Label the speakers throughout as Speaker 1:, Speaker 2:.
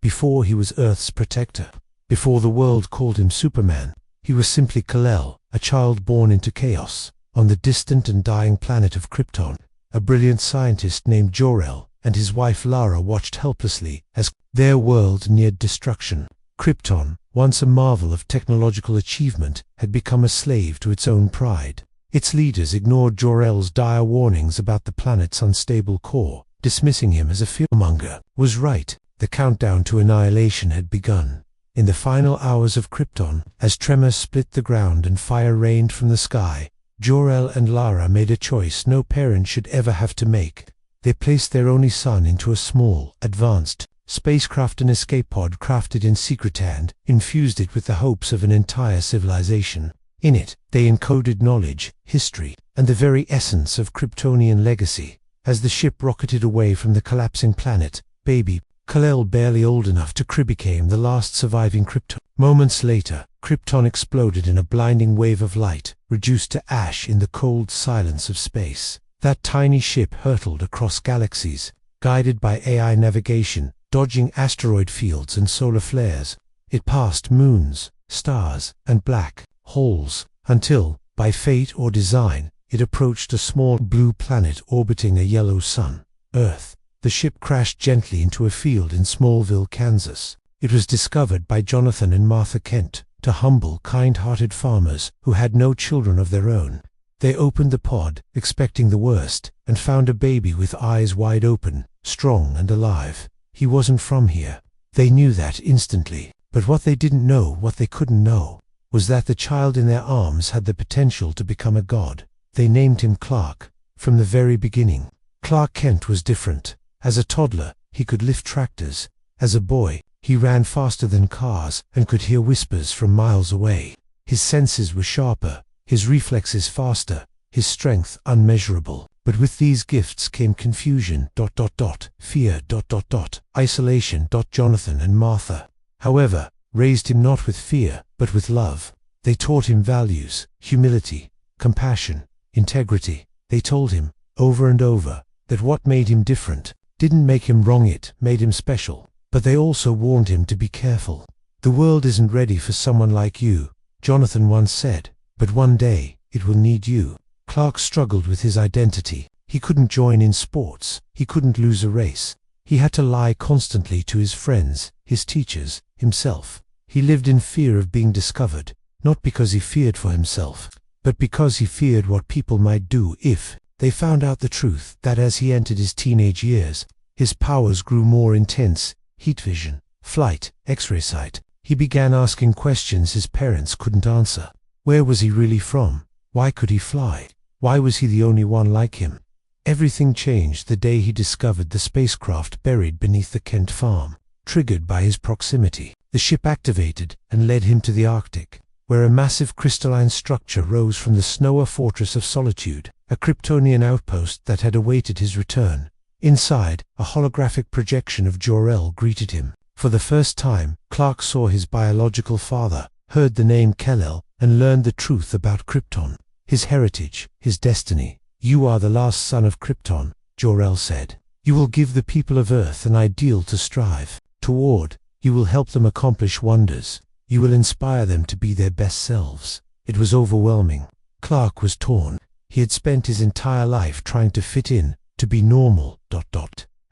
Speaker 1: before he was Earth's protector. Before the world called him Superman, he was simply Kal-El, a child born into chaos. On the distant and dying planet of Krypton, a brilliant scientist named Jor-El and his wife Lara watched helplessly as their world neared destruction. Krypton, once a marvel of technological achievement, had become a slave to its own pride. Its leaders ignored Jor-El's dire warnings about the planet's unstable core, dismissing him as a fearmonger. Was right, the countdown to annihilation had begun. In the final hours of Krypton, as tremors split the ground and fire rained from the sky, Jor-El and Lara made a choice no parent should ever have to make. They placed their only son into a small, advanced, spacecraft and escape pod crafted in secret and infused it with the hopes of an entire civilization. In it, they encoded knowledge, history, and the very essence of Kryptonian legacy. As the ship rocketed away from the collapsing planet, baby Kal-El, barely old enough to cry, became the last surviving Krypton. Moments later, Krypton exploded in a blinding wave of light, reduced to ash in the cold silence of space. That tiny ship hurtled across galaxies, guided by AI navigation, dodging asteroid fields and solar flares. It passed moons, stars, and black holes, until, by fate or design, it approached a small blue planet orbiting a yellow sun, Earth. The ship crashed gently into a field in Smallville, Kansas. It was discovered by Jonathan and Martha Kent, two humble, kind-hearted farmers who had no children of their own. They opened the pod, expecting the worst, and found a baby with eyes wide open, strong and alive. He wasn't from here. They knew that instantly, but what they didn't know, what they couldn't know, was that the child in their arms had the potential to become a god. They named him Clark. From the very beginning, Clark Kent was different. As a toddler, he could lift tractors. As a boy, he ran faster than cars and could hear whispers from miles away. His senses were sharper, his reflexes faster, his strength unmeasurable. But with these gifts came confusion, fear, isolation. Jonathan and Martha, however, raised him not with fear, but with love. They taught him values, humility, compassion, integrity. They told him, over and over, that what made him different didn't make him wrong, it made him special. But they also warned him to be careful. The world isn't ready for someone like you, Jonathan once said, but one day, it will need you. Clark struggled with his identity. He couldn't join in sports. He couldn't lose a race. He had to lie constantly to his friends, his teachers, himself. He lived in fear of being discovered, not because he feared for himself, but because he feared what people might do if they found out the truth. That as he entered his teenage years, his powers grew more intense: heat vision, flight, X-ray sight. He began asking questions his parents couldn't answer. Where was he really from? Why could he fly? Why was he the only one like him? Everything changed the day he discovered the spacecraft buried beneath the Kent farm. Triggered by his proximity, the ship activated and led him to the Arctic, where a massive crystalline structure rose from the snowy fortress of Solitude, a Kryptonian outpost that had awaited his return. Inside, a holographic projection of Jor-El greeted him. For the first time, Clark saw his biological father, heard the name Kal-El, and learned the truth about Krypton, his heritage, his destiny. "You are the last son of Krypton," Jor-El said. "You will give the people of Earth an ideal to strive toward. You will help them accomplish wonders. You will inspire them to be their best selves." It was overwhelming. Clark was torn. He had spent his entire life trying to fit in, to be normal,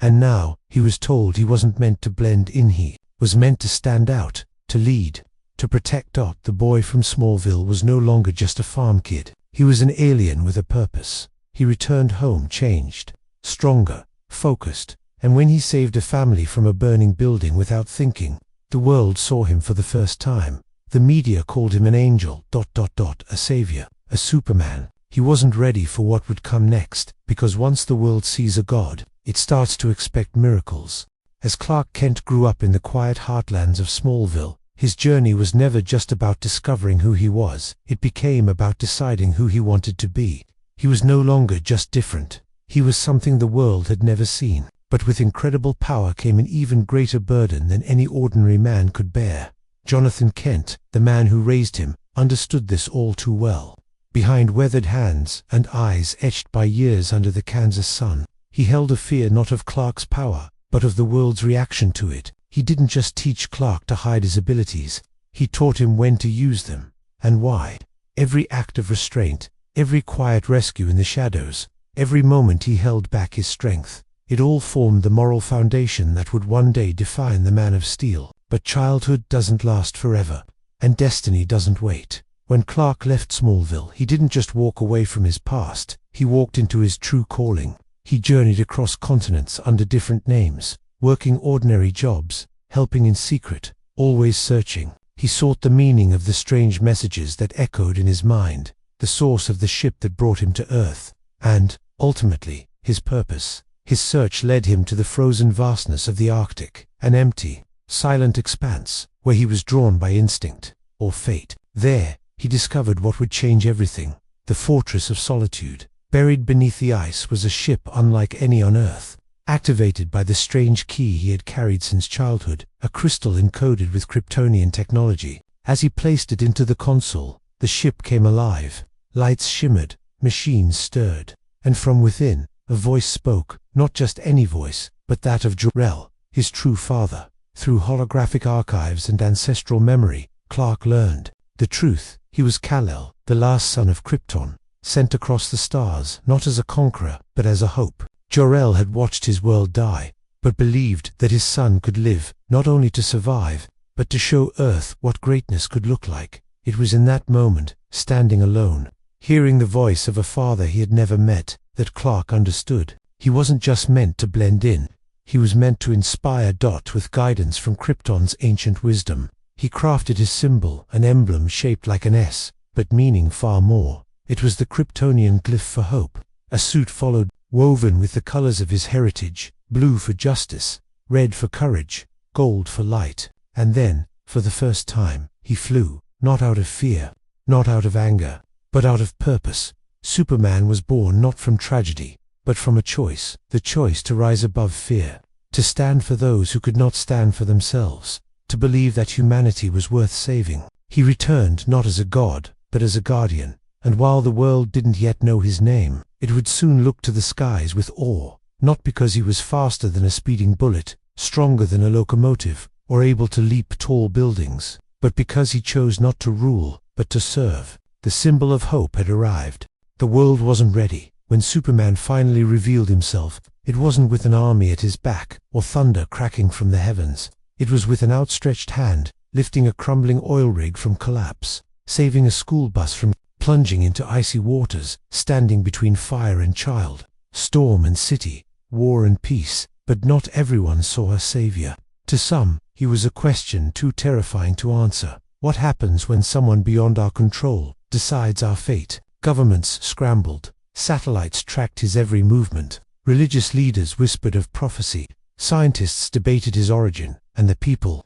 Speaker 1: and now he was told he wasn't meant to blend in. He was meant to stand out, to lead, to protect. The boy from Smallville was no longer just a farm kid. He was an alien with a purpose. He returned home changed, stronger, focused, and when he saved a family from a burning building without thinking, the world saw him for the first time. The media called him an angel, a savior, a Superman. He wasn't ready for what would come next, because once the world sees a god, it starts to expect miracles. As Clark Kent grew up in the quiet heartlands of Smallville, his journey was never just about discovering who he was. It became about deciding who he wanted to be. He was no longer just different. He was something the world had never seen. But with incredible power came an even greater burden than any ordinary man could bear. Jonathan Kent, the man who raised him, understood this all too well. Behind weathered hands and eyes etched by years under the Kansas sun, he held a fear not of Clark's power, but of the world's reaction to it. He didn't just teach Clark to hide his abilities, he taught him when to use them, and why. Every act of restraint, every quiet rescue in the shadows, every moment he held back his strength, it all formed the moral foundation that would one day define the Man of Steel. But childhood doesn't last forever, and destiny doesn't wait. When Clark left Smallville, he didn't just walk away from his past, he walked into his true calling. He journeyed across continents under different names, working ordinary jobs, helping in secret, always searching. He sought the meaning of the strange messages that echoed in his mind, the source of the ship that brought him to Earth, and, ultimately, his purpose. His search led him to the frozen vastness of the Arctic, an empty, silent expanse, where he was drawn by instinct, or fate. There, he discovered what would change everything. The Fortress of Solitude. Buried beneath the ice was a ship unlike any on Earth, activated by the strange key he had carried since childhood, a crystal encoded with Kryptonian technology. As he placed it into the console, the ship came alive. Lights shimmered, machines stirred, and from within, a voice spoke, not just any voice, but that of Jor-El, his true father. Through holographic archives and ancestral memory, Clark learned the truth. He was Kal-El, the last son of Krypton, sent across the stars, not as a conqueror, but as a hope. Jor-El had watched his world die, but believed that his son could live, not only to survive, but to show Earth what greatness could look like. It was in that moment, standing alone, hearing the voice of a father he had never met, that Clark understood. He wasn't just meant to blend in, he was meant to inspire Dot with guidance from Krypton's ancient wisdom. He crafted his symbol, an emblem shaped like an S, but meaning far more. It was the Kryptonian glyph for hope. A suit followed, woven with the colors of his heritage, blue for justice, red for courage, gold for light. And then, for the first time, he flew, not out of fear, not out of anger, but out of purpose. Superman was born not from tragedy, but from a choice, the choice to rise above fear, to stand for those who could not stand for themselves, to believe that humanity was worth saving. He returned not as a god, but as a guardian, and while the world didn't yet know his name, it would soon look to the skies with awe, not because he was faster than a speeding bullet, stronger than a locomotive, or able to leap tall buildings, but because he chose not to rule, but to serve. The symbol of hope had arrived. The world wasn't ready. When Superman finally revealed himself, it wasn't with an army at his back, or thunder cracking from the heavens. It was with an outstretched hand, lifting a crumbling oil rig from collapse, saving a school bus from plunging into icy waters, standing between fire and child, storm and city, war and peace. But not everyone saw a savior. To some, he was a question too terrifying to answer. What happens when someone beyond our control decides our fate? Governments scrambled. Satellites tracked his every movement. Religious leaders whispered of prophecy. Scientists debated his origin. And the people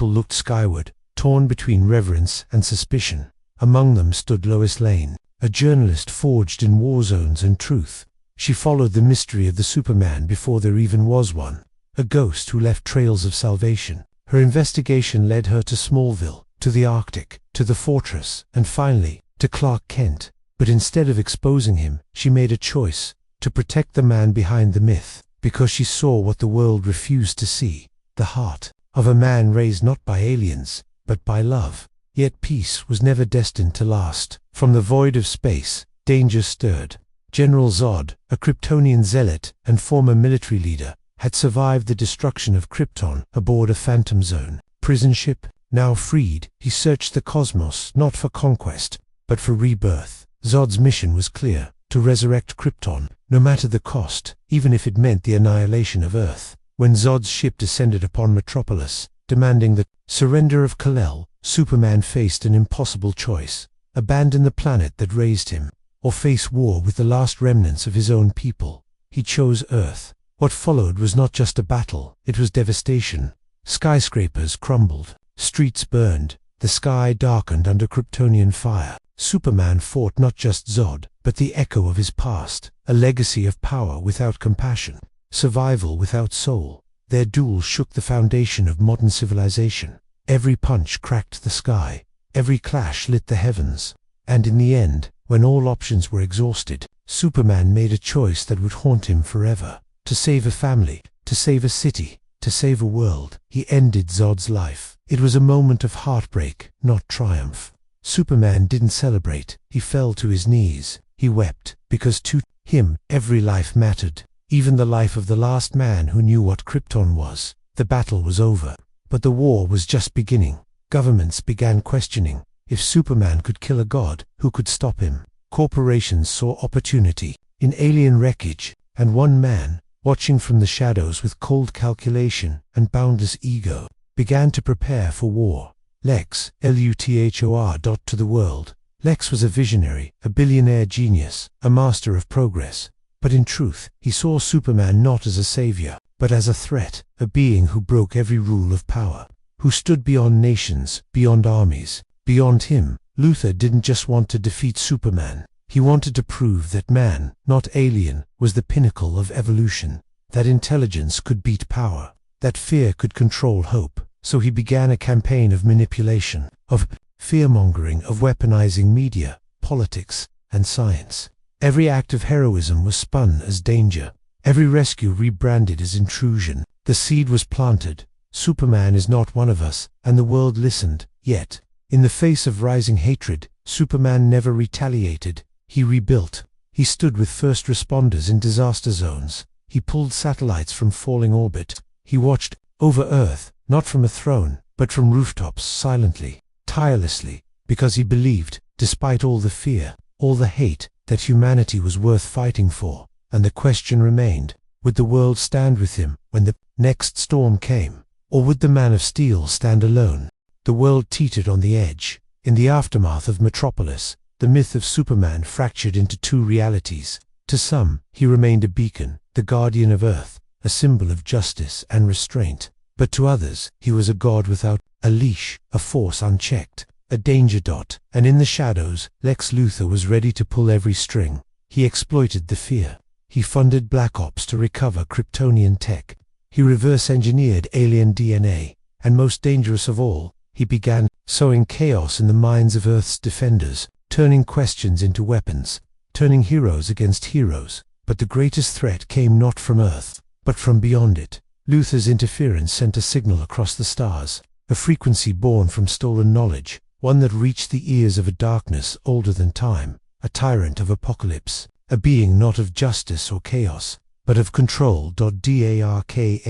Speaker 1: looked skyward, torn between reverence and suspicion. Among them stood Lois Lane, a journalist forged in war zones and truth. She followed the mystery of the Superman before there even was one, a ghost who left trails of salvation. Her investigation led her to Smallville, to the Arctic, to the Fortress, and finally, to Clark Kent. But instead of exposing him, she made a choice, to protect the man behind the myth, because she saw what the world refused to see, the heart of a man raised not by aliens, but by love. Yet peace was never destined to last. From the void of space, danger stirred. General Zod, a Kryptonian zealot and former military leader, had survived the destruction of Krypton aboard a phantom zone prison ship. Now freed, he searched the cosmos not for conquest, but for rebirth. Zod's mission was clear, to resurrect Krypton, no matter the cost, even if it meant the annihilation of Earth. When Zod's ship descended upon Metropolis, demanding the surrender of Kal-El, Superman faced an impossible choice: abandon the planet that raised him, or face war with the last remnants of his own people. He chose Earth. What followed was not just a battle, it was devastation. Skyscrapers crumbled, streets burned, the sky darkened under Kryptonian fire. Superman fought not just Zod, but the echo of his past, a legacy of power without compassion, survival without soul. Their duel shook the foundation of modern civilization. Every punch cracked the sky, every clash lit the heavens. And in the end, when all options were exhausted, Superman made a choice that would haunt him forever. To save a family, to save a city, to save a world. He ended Zod's life. It was a moment of heartbreak, not triumph. Superman didn't celebrate. He fell to his knees. He wept, because to him, every life mattered, even the life of the last man who knew what Krypton was. The battle was over, but the war was just beginning. Governments began questioning if Superman could kill a god, who could stop him. Corporations saw opportunity in alien wreckage, and one man, watching from the shadows with cold calculation and boundless ego, began to prepare for war. Lex, Luthor. To the world. Lex was a visionary, a billionaire genius, a master of progress. But in truth, he saw Superman not as a savior, but as a threat, a being who broke every rule of power, who stood beyond nations, beyond armies. Beyond him, Luthor didn't just want to defeat Superman. He wanted to prove that man, not alien, was the pinnacle of evolution, that intelligence could beat power, that fear could control hope. So he began a campaign of manipulation, of fear-mongering, of weaponizing media, politics, and science. Every act of heroism was spun as danger, every rescue rebranded as intrusion. The seed was planted. Superman is not one of us, and the world listened. Yet, in the face of rising hatred, Superman never retaliated. He rebuilt. He stood with first responders in disaster zones. He pulled satellites from falling orbit. He watched over Earth, not from a throne, but from rooftops, silently, tirelessly, because he believed, despite all the fear, all the hate, that humanity was worth fighting for. And the question remained, would the world stand with him when the next storm came? Or would the Man of Steel stand alone? The world teetered on the edge. In the aftermath of Metropolis, the myth of Superman fractured into two realities. To some, he remained a beacon, the guardian of Earth, a symbol of justice and restraint. But to others, he was a god without a leash, a force unchecked, a danger dot. And in the shadows, Lex Luthor was ready to pull every string. He exploited the fear. He funded Black Ops to recover Kryptonian tech. He reverse-engineered alien DNA. And most dangerous of all, he began sowing chaos in the minds of Earth's defenders, turning questions into weapons, turning heroes against heroes. But the greatest threat came not from Earth, but from beyond it. Luthor's interference sent a signal across the stars, a frequency born from stolen knowledge, one that reached the ears of a darkness older than time, a tyrant of apocalypse, a being not of justice or chaos, but of control. Darkseid.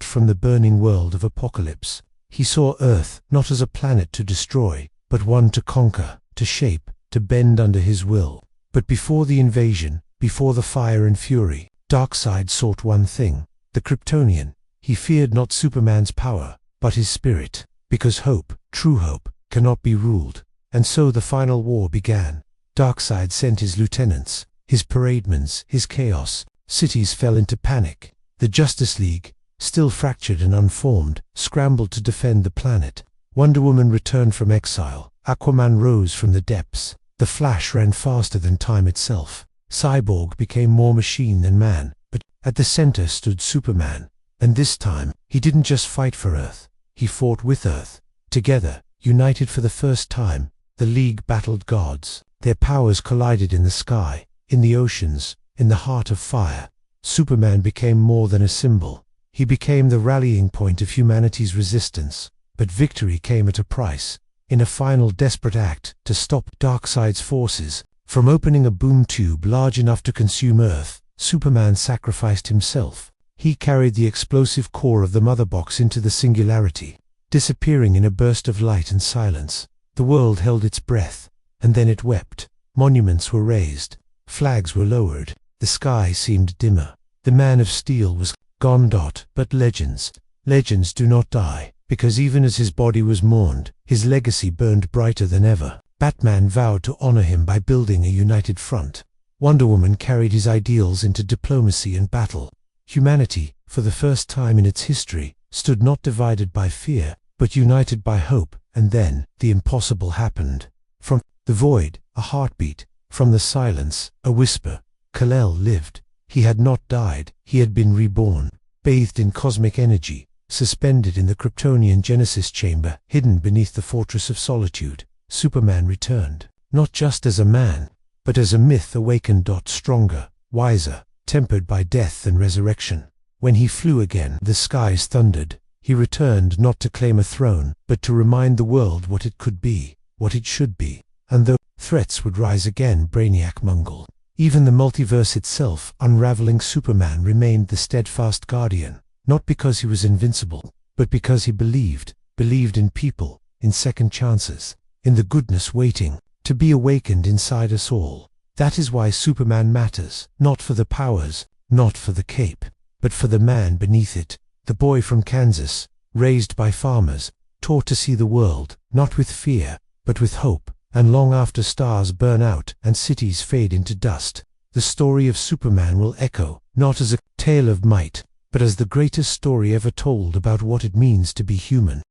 Speaker 1: From the burning world of apocalypse, he saw Earth not as a planet to destroy, but one to conquer, to shape, to bend under his will. But before the invasion, before the fire and fury, Darkseid sought one thing, the Kryptonian. He feared not Superman's power, but his spirit, because hope, true hope, cannot be ruled. And so the final war began. Darkseid sent his lieutenants, his parademans, his chaos. Cities fell into panic. The Justice League, still fractured and unformed, scrambled to defend the planet. Wonder Woman returned from exile. Aquaman rose from the depths. The Flash ran faster than time itself. Cyborg became more machine than man. But at the center stood Superman. And this time, he didn't just fight for Earth. He fought with Earth. Together, united for the first time, the League battled gods. Their powers collided in the sky, in the oceans, in the heart of fire. Superman became more than a symbol. He became the rallying point of humanity's resistance. But victory came at a price. In a final desperate act to stop Darkseid's forces from opening a boom tube large enough to consume Earth, Superman sacrificed himself. He carried the explosive core of the mother box into the singularity, disappearing in a burst of light and silence. The world held its breath, and then it wept. Monuments were raised, flags were lowered, the sky seemed dimmer. The Man of Steel was gone. But legends do not die, because even as his body was mourned, his legacy burned brighter than ever. Batman vowed to honor him by building a united front. Wonder Woman carried his ideals into diplomacy and battle. Humanity, for the first time in its history, stood not divided by fear, but united by hope. And then, the impossible happened. From the void, a heartbeat. From the silence, a whisper. Kal-El lived. He had not died. He had been reborn, bathed in cosmic energy, suspended in the Kryptonian Genesis chamber, hidden beneath the Fortress of Solitude. Superman returned, not just as a man, but as a myth awakened. Stronger, wiser, tempered by death and resurrection. When he flew again, the skies thundered. He returned not to claim a throne, but to remind the world what it could be, what it should be. And though threats would rise again, Brainiac mumbled. Even the multiverse itself, unraveling, Superman remained the steadfast guardian, not because he was invincible, but because he believed in people, in second chances, in the goodness waiting to be awakened inside us all. That is why Superman matters, not for the powers, not for the cape, but for the man beneath it, the boy from Kansas, raised by farmers, taught to see the world, not with fear, but with hope. And long after stars burn out and cities fade into dust, the story of Superman will echo, not as a tale of might, but as the greatest story ever told about what it means to be human.